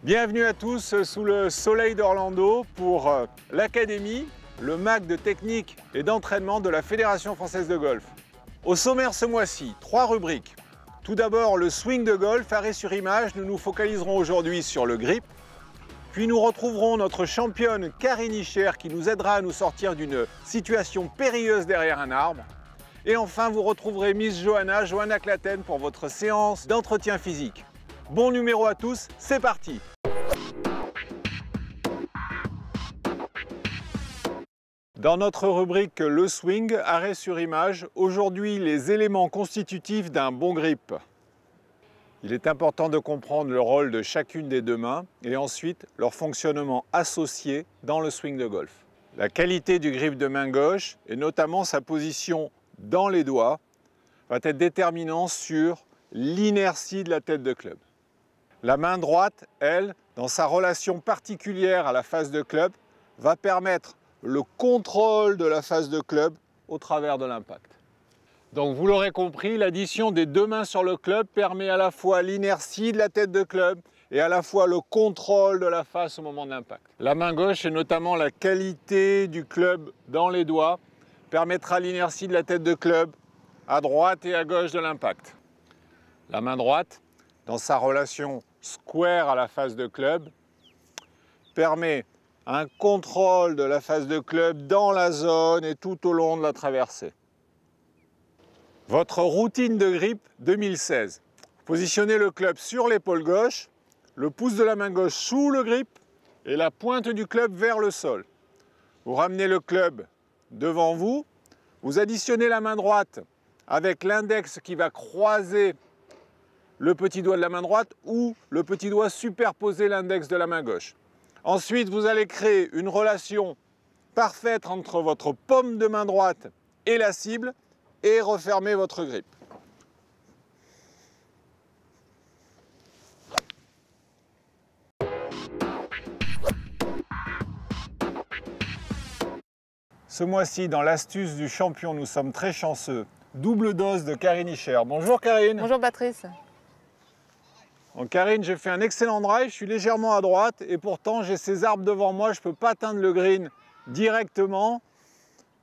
Bienvenue à tous sous le soleil d'Orlando pour l'Académie, le MAC de technique et d'entraînement de la Fédération française de golf. Au sommaire ce mois-ci, 3 rubriques. Tout d'abord, le swing de golf, arrêt sur image. Nous nous focaliserons aujourd'hui sur le grip. Puis nous retrouverons notre championne Karine Ischer qui nous aidera à nous sortir d'une situation périlleuse derrière un arbre. Et enfin, vous retrouverez Miss Johanna Claten pour votre séance d'entretien physique. Bon numéro à tous, c'est parti! Dans notre rubrique Le swing, arrêt sur image, aujourd'hui les éléments constitutifs d'un bon grip. Il est important de comprendre le rôle de chacune des deux mains et ensuite leur fonctionnement associé dans le swing de golf. La qualité du grip de main gauche et notamment sa position dans les doigts va être déterminant sur l'inertie de la tête de club. La main droite, elle, dans sa relation particulière à la face de club, va permettre le contrôle de la face de club au travers de l'impact. Donc vous l'aurez compris, l'addition des deux mains sur le club permet à la fois l'inertie de la tête de club et à la fois le contrôle de la face au moment de l'impact. La main gauche et notamment la qualité du club dans les doigts permettra l'inertie de la tête de club à droite et à gauche de l'impact. La main droite, dans sa relation square à la face de club, permet un contrôle de la face de club dans la zone et tout au long de la traversée. Votre routine de grip 2016. Positionnez le club sur l'épaule gauche, le pouce de la main gauche sous le grip et la pointe du club vers le sol. Vous ramenez le club devant vous, vous additionnez la main droite avec l'index qui va croiser le petit doigt de la main droite ou le petit doigt superposer l'index de la main gauche. Ensuite, vous allez créer une relation parfaite entre votre paume de main droite et la cible et refermer votre grip. Ce mois-ci, dans l'astuce du champion, nous sommes très chanceux. Double dose de Karine Ischer. Bonjour Karine. Bonjour Patrice. Donc Karine, j'ai fait un excellent drive, je suis légèrement à droite et pourtant j'ai ces arbres devant moi, je ne peux pas atteindre le green directement.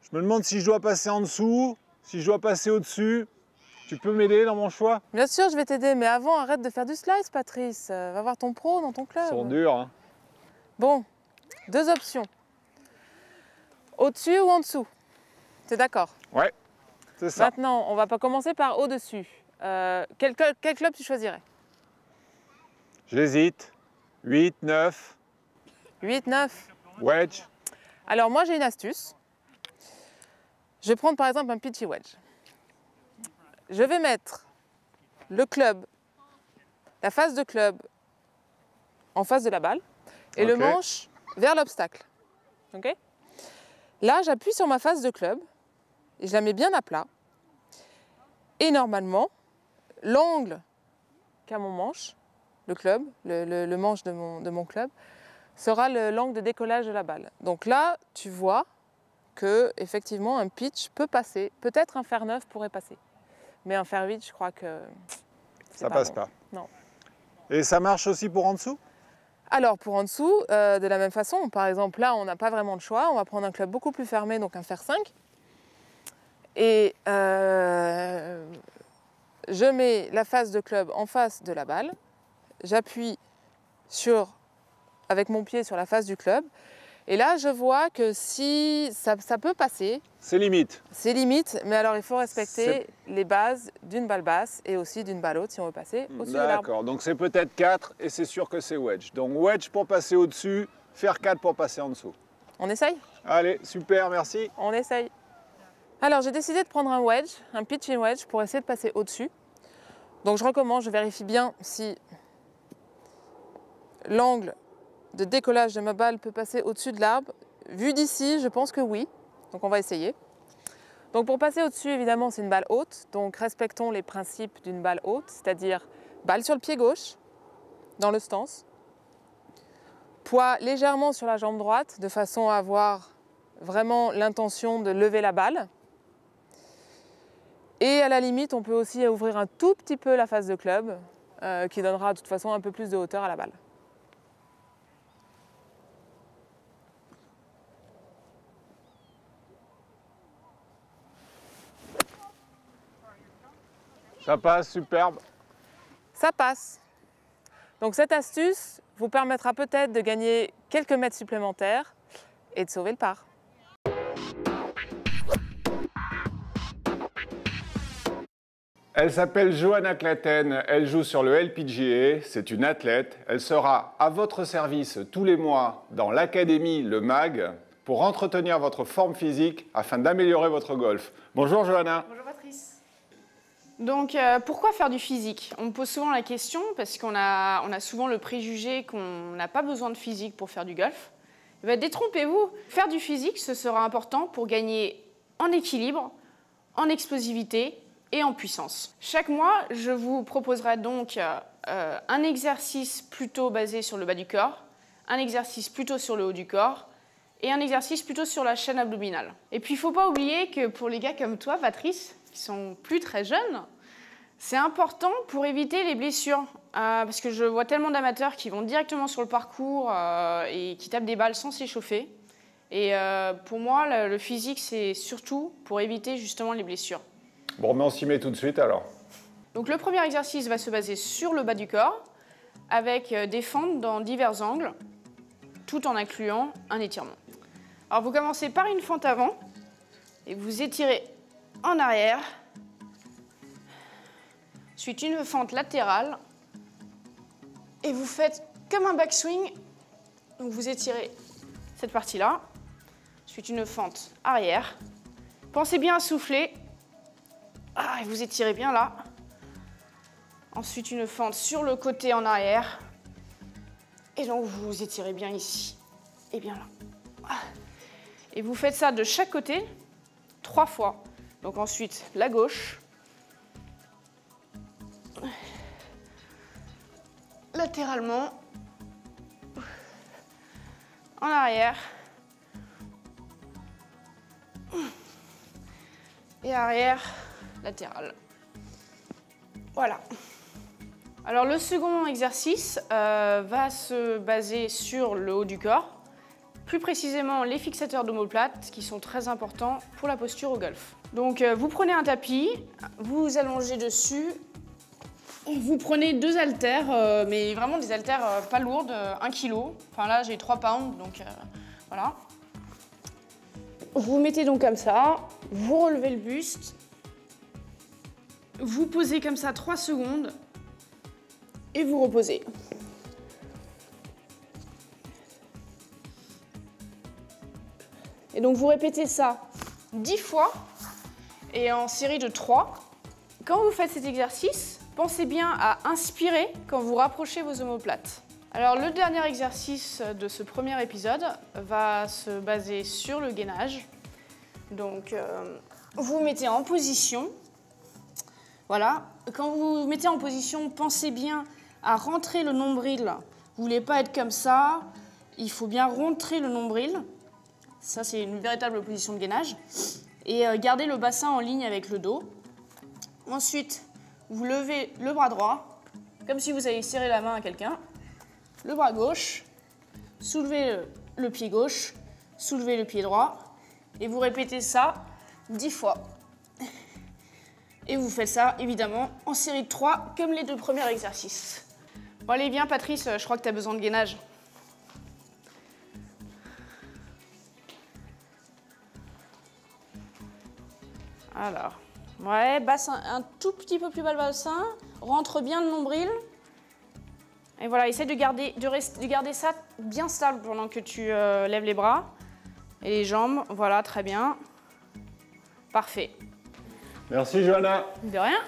Je me demande si je dois passer en dessous, si je dois passer au-dessus. Tu peux m'aider dans mon choix? Bien sûr, je vais t'aider, mais avant, arrête de faire du slice, Patrice. Va voir ton pro dans ton club. Ils sont durs, hein. Bon, 2 options. Au-dessus ou en dessous? T'es d'accord? Ouais, c'est ça. Maintenant, on va pas commencer par au-dessus. Quel club tu choisirais? J'hésite. 8, 9. 8, 9. Wedge. Alors moi, j'ai une astuce. Je vais prendre par exemple un pitchy wedge. Je vais mettre le club, la face de club en face de la balle et le manche vers l'obstacle. Okay? Là, j'appuie sur ma face de club et je la mets bien à plat. Et normalement, l'angle qu'a mon manche, le club, le manche de mon club, sera l'angle de décollage de la balle. Donc là, tu vois que effectivement un pitch peut passer. Peut-être un fer 9 pourrait passer. Mais un fer 8, je crois que ça passe pas. Non. Et ça marche aussi pour en dessous? Alors pour en dessous, de la même façon, par exemple là, on n'a pas vraiment de choix. On va prendre un club beaucoup plus fermé, donc un fer 5. Et je mets la face de club en face de la balle. J'appuie avec mon pied sur la face du club. Et là, je vois que si ça peut passer. C'est limite. C'est limite, mais alors il faut respecter les bases d'une balle basse et aussi d'une balle haute si on veut passer au-dessus de l'arbre. D'accord, donc c'est peut-être 4 et c'est sûr que c'est wedge. Donc wedge pour passer au-dessus, faire 4 pour passer en dessous. On essaye? Allez, super, merci. On essaye. Alors j'ai décidé de prendre un wedge, un pitching wedge pour essayer de passer au-dessus. Donc je recommence, je vérifie bien si l'angle de décollage de ma balle peut passer au-dessus de l'arbre. Vu d'ici, je pense que oui. Donc on va essayer. Donc pour passer au-dessus, évidemment, c'est une balle haute. Donc respectons les principes d'une balle haute, c'est-à-dire balle sur le pied gauche, dans le stance. Poids légèrement sur la jambe droite, de façon à avoir vraiment l'intention de lever la balle. Et à la limite, on peut aussi ouvrir un tout petit peu la face de club, qui donnera de toute façon un peu plus de hauteur à la balle. Ça passe, superbe. Ça passe. Donc cette astuce vous permettra peut-être de gagner quelques mètres supplémentaires et de sauver le par. Elle s'appelle Johanna Claten, elle joue sur le LPGA, c'est une athlète. Elle sera à votre service tous les mois dans l'académie Le Mag pour entretenir votre forme physique afin d'améliorer votre golf. Bonjour Johanna. Bonjour Patrice. Donc pourquoi faire du physique? On me pose souvent la question parce qu'on a souvent le préjugé qu'on n'a pas besoin de physique pour faire du golf. Détrompez-vous, faire du physique ce sera important pour gagner en équilibre, en explosivité et en puissance. Chaque mois, je vous proposerai donc un exercice plutôt basé sur le bas du corps, un exercice plutôt sur le haut du corps et un exercice plutôt sur la chaîne abdominale. Et puis, il ne faut pas oublier que pour les gars comme toi, Patrice, qui sont plus très jeunes, c'est important pour éviter les blessures. Parce que je vois tellement d'amateurs qui vont directement sur le parcours et qui tapent des balles sans s'échauffer. Et pour moi, le physique, c'est surtout pour éviter justement les blessures. Bon, mais on s'y met tout de suite alors. Donc le premier exercice va se baser sur le bas du corps, avec des fentes dans divers angles, tout en incluant un étirement. Alors vous commencez par une fente avant, et vous étirez en arrière, ensuite une fente latérale, et vous faites comme un backswing, donc vous étirez cette partie-là, ensuite une fente arrière. Pensez bien à souffler. Et vous étirez bien là. Ensuite, une fente sur le côté en arrière. Et donc, vous étirez bien ici et bien là. Et vous faites ça de chaque côté 3 fois. Donc ensuite, la gauche. Latéralement. En arrière. Et arrière. Latéral. Voilà. Alors le second exercice va se baser sur le haut du corps, plus précisément les fixateurs d'omoplate qui sont très importants pour la posture au golf. Donc vous prenez un tapis, vous allongez dessus, vous prenez 2 haltères, mais vraiment des haltères pas lourdes, 1 kg. Enfin là j'ai 3 pounds, donc voilà. Vous mettez donc comme ça, vous relevez le buste. Vous posez comme ça 3 secondes et vous reposez. Et donc vous répétez ça 10 fois et en série de 3. Quand vous faites cet exercice, pensez bien à inspirer quand vous rapprochez vos omoplates. Alors le dernier exercice de ce premier épisode va se baser sur le gainage. Donc vous vous mettez en position. Voilà, quand vous vous mettez en position, pensez bien à rentrer le nombril. Vous ne voulez pas être comme ça, il faut bien rentrer le nombril. Ça, c'est une véritable position de gainage. Et gardez le bassin en ligne avec le dos. Ensuite, vous levez le bras droit, comme si vous alliez serrer la main à quelqu'un. Le bras gauche, soulevez le pied gauche, soulevez le pied droit. Et vous répétez ça 10 fois. Et vous faites ça, évidemment, en série de 3, comme les 2 premiers exercices. Bon, allez, viens, Patrice, je crois que tu as besoin de gainage. Alors, ouais, bassin, un tout petit peu plus bas le bassin, rentre bien le nombril. Et voilà, essaie de garder ça bien stable pendant que tu lèves les bras et les jambes. Voilà, très bien. Parfait. Merci Johanna. De rien.